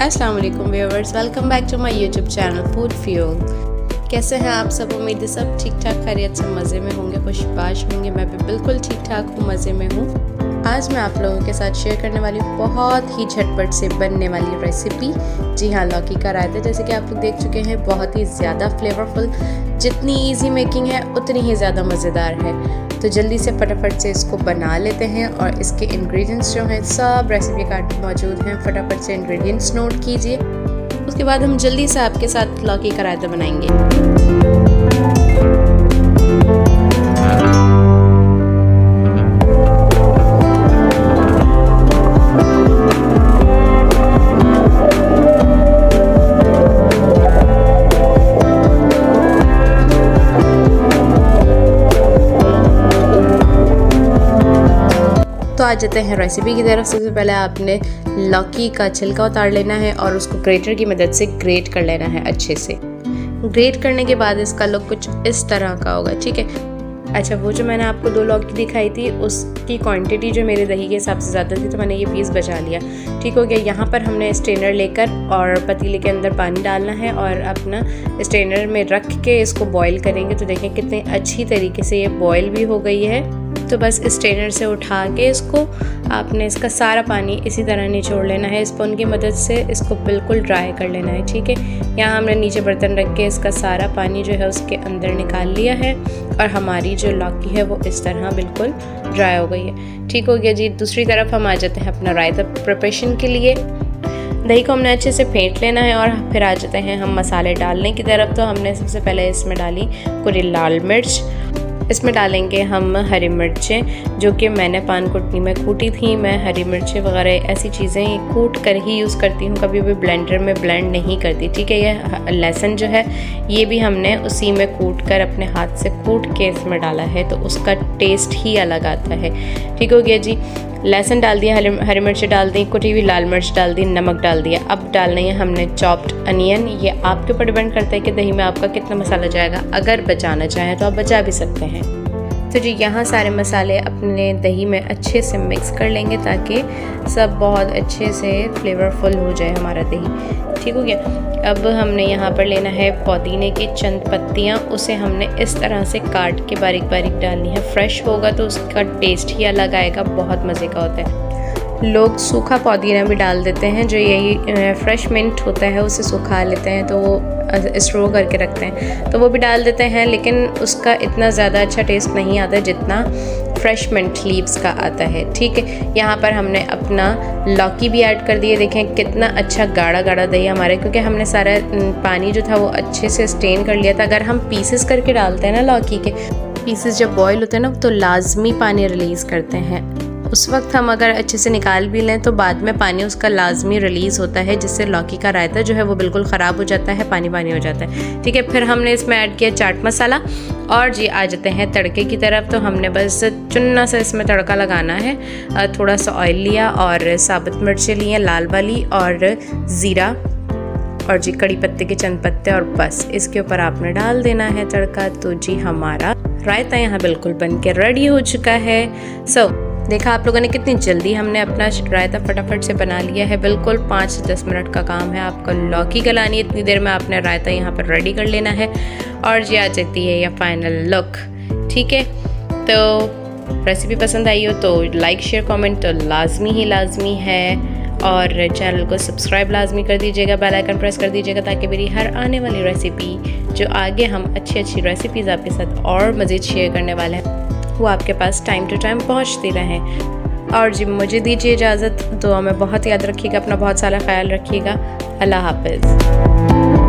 अस्सलाम वालेकुम viewers, welcome back to my YouTube channel food fuel. कैसे हैं आप सब? उम्मीद है सब ठीक ठाक खैरियत से मज़े में होंगे, खुशबाश होंगे। मैं भी बिल्कुल ठीक ठाक हूँ, मज़े में हूँ। आज मैं आप लोगों के साथ शेयर करने वाली हूँ बहुत ही झटपट से बनने वाली रेसिपी। जी हाँ, लौकी का रायता। जैसे कि आप लोग देख चुके हैं, बहुत ही ज़्यादा फ्लेवरफुल, जितनी ईजी मेकिंग है उतनी ही ज़्यादा मज़ेदार है। तो जल्दी से फटाफट से इसको बना लेते हैं और इसके इंग्रेडिएंट्स जो हैं सब रेसिपी कार्ड में मौजूद हैं। फटाफट से इंग्रेडिएंट्स नोट कीजिए, उसके बाद हम जल्दी से आपके साथ लौकी का रायता बनाएंगे। तो आ जाते हैं रेसिपी की तरफ। सबसे पहले आपने लौकी का छिलका उतार लेना है और उसको ग्रेटर की मदद से ग्रेट कर लेना है अच्छे से। ग्रेट करने के बाद इसका लुक कुछ इस तरह का होगा, ठीक है। अच्छा, वो जो मैंने आपको 2 लौकी दिखाई थी उसकी क्वांटिटी जो मेरे दही के हिसाब से ज़्यादा थी, तो मैंने ये पीस बचा लिया। ठीक हो गया। यहाँ पर हमने स्ट्रेनर लेकर और पतीले के अंदर पानी डालना है और अपना स्ट्रेनर में रख के इसको बॉईल करेंगे। तो देखें कितनी अच्छी तरीके से ये बॉईल भी हो गई है। तो बस स्ट्रेनर से उठा के इसको आपने इसका सारा पानी इसी तरह निचोड़ लेना है। स्पून की मदद से इसको बिल्कुल ड्राई कर लेना है, ठीक है। यहाँ हमने नीचे बर्तन रख के इसका सारा पानी जो है उसके अंदर निकाल लिया है और हमारी जो लौकी है वो इस तरह बिल्कुल ड्राई हो गई है। ठीक हो गया जी। दूसरी तरफ हम आ जाते हैं अपना रायता प्रिपरेशन के लिए। दही को हमने अच्छे से फेंट लेना है और फिर आ जाते हैं हम मसाले डालने की तरफ। तो हमने सबसे पहले इसमें डाली पूरी लाल मिर्च, इसमें डालेंगे हम हरी मिर्चें जो कि मैंने पान कुटनी में कूटी थी। मैं हरी मिर्चें वगैरह ऐसी चीज़ें कूट कर ही यूज़ करती हूँ, कभी भी ब्लेंडर में ब्लेंड नहीं करती, ठीक है। यह लहसुन जो है ये भी हमने उसी में कूट कर अपने हाथ से कूट के इसमें डाला है, तो उसका टेस्ट ही अलग आता है। ठीक हो गया जी। लहसुन डाल दिया, हरी मिर्च डाल दी, कुटी हुई लाल मिर्च डाल दी, नमक डाल दिया। अब डालना है हमने चॉप्ड अनियन। ये आपके ऊपर डिपेंड करता है कि दही में आपका कितना मसाला जाएगा। अगर बचाना चाहें तो आप बचा भी सकते हैं। तो जी यहाँ सारे मसाले अपने दही में अच्छे से मिक्स कर लेंगे ताकि सब बहुत अच्छे से फ्लेवरफुल हो जाए हमारा दही। ठीक हो गया। अब हमने यहाँ पर लेना है पुदीने की चंद पत्तियाँ, उसे हमने इस तरह से काट के बारीक बारीक डालनी है। फ्रेश होगा तो उसका टेस्ट ही अलग आएगा, बहुत मज़े का होता है। लोग सूखा पुदीना भी डाल देते हैं, जो यही फ्रेश मिंट होता है उसे सुखा लेते हैं तो वो स्टोर करके रखते हैं, तो वो भी डाल देते हैं, लेकिन उसका इतना ज़्यादा अच्छा टेस्ट नहीं आता जितना फ्रेश मिंट लीव्स का आता है, ठीक है। यहाँ पर हमने अपना लौकी भी ऐड कर दिए। देखें कितना अच्छा गाढ़ा गाढ़ा दही हमारे, क्योंकि हमने सारा पानी जो था वो अच्छे से स्टेन कर लिया था। अगर हम पीसेस करके डालते हैं ना, लौकी के पीसेस जब बॉयल होते हैं ना तो लाजमी पानी रिलीज़ करते हैं। उस वक्त हम अगर अच्छे से निकाल भी लें तो बाद में पानी उसका लाजमी रिलीज़ होता है, जिससे लौकी का रायता जो है वो बिल्कुल ख़राब हो जाता है, पानी पानी हो जाता है, ठीक है। फिर हमने इसमें ऐड किया चाट मसाला और जी आ जाते हैं तड़के की तरफ। तो हमने बस चुन्ना सा इसमें तड़का लगाना है। थोड़ा सा ऑयल लिया और साबुत मिर्चें ली हैं लाल वाली और ज़ीरा और जी कड़ी पत्ते के चंद पत्ते, और बस इसके ऊपर आपने डाल देना है तड़का। तो जी हमारा रायता यहाँ बिल्कुल बन के रेडी हो चुका है। देखा आप लोगों ने कितनी जल्दी हमने अपना रायता फटाफट से बना लिया है। बिल्कुल 5 से 10 मिनट का काम है। आपको लौकी गलानी है, इतनी देर में आपने रायता यहाँ पर रेडी कर लेना है और जी आ जाती है यह फाइनल लुक, ठीक है। तो रेसिपी पसंद आई हो तो लाइक शेयर कमेंट तो लाजमी है, और चैनल को सब्सक्राइब लाजमी कर दीजिएगा, बेल आइकन प्रेस कर दीजिएगा ताकि मेरी हर आने वाली रेसिपी जो आगे हम अच्छी रेसिपीज़ आपके साथ और मज़ीद शेयर करने वाले हैं वो आपके पास टाइम टू टाइम पहुंचती रहें। और जी मुझे दीजिए इजाज़त। दुआ में बहुत याद रखिएगा, अपना बहुत सारा ख्याल रखिएगा। अल्लाह हाफ़िज़।